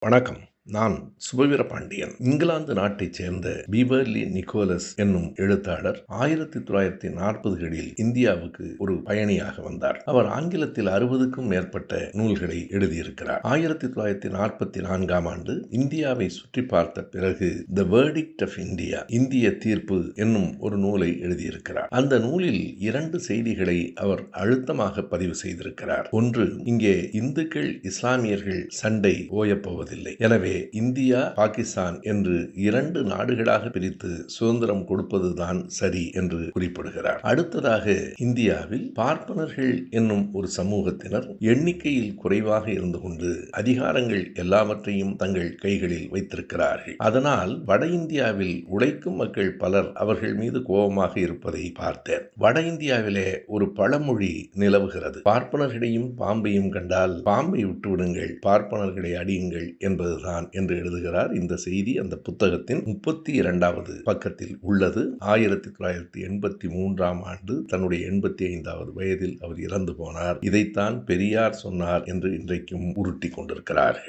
வணக்கம். நான் சுபவீர பாண்டியன். இங்கிலாந்து நாட்டைச் சேர்ந்த பீவர்லி நிக்கோலஸ் என்னும் எழுத்தாளர் 1940களில் இந்தியாவுக்கு ஒரு பயணியாக வந்தார். அவர் ஆங்கிலத்தில் 60க்கும் மேற்பட்ட நூல்களை எழுதியிருக்கிறார். 1944ஆம் ஆண்டு இந்தியாவை சுற்றி பார்த்த பிறகு த வெர்டிக்ட் ஆஃப் இந்தியா, இந்திய தீர்ப்பு என்னும் ஒரு நூலை எழுதியிருக்கிறார். அந்த நூலில் 2 செய்திகளை அவர் அழுத்தமாக பதிவு செய்திருக்கிறார். ஒன்று, இங்கே இந்துக்கள் இஸ்லாமியர்கள் சண்டை ஓயப்போவதில்லை. எனவே இந்தியா பாகிஸ்தான் என்று 2 நாடுகளாக பிரித்து சுதந்திரம் கொடுப்பதுதான் சரி என்று குறிப்பிடுகிறார். அடுத்ததாக, இந்தியாவில் பார்ப்பனர்கள் என்னும் ஒரு சமூகத்தினர் எண்ணிக்கையில் குறைவாக இருந்து கொண்டு அதிகாரங்கள் எல்லாவற்றையும் தங்கள் கைகளில் வைத்திருக்கிறார்கள். அதனால் வட இந்தியாவில் உழைக்கும் மக்கள் பலர் அவர்கள் மீது கோபமாக இருப்பதை பார்த்தேன். வட இந்தியாவிலே ஒரு பழமொழி நிலவுகிறது: பார்ப்பனர்களையும் பாம்பையும் கண்டால் பாம்பை விட்டுவிடுங்கள், பார்ப்பனர்களை அடியுங்கள் என்பதுதான் என்று எழுதுகிறார். இந்த செய்தி அந்த புத்தகத்தின் 32வது பக்கத்தில் உள்ளது. 1983ஆம் ஆண்டு தன்னுடைய 85வது வயதில் அவர் இறந்து போனார். இதைத்தான் பெரியார் சொன்னார் என்று இன்றைக்கும் உருட்டி கொண்டிருக்கிறார்கள்.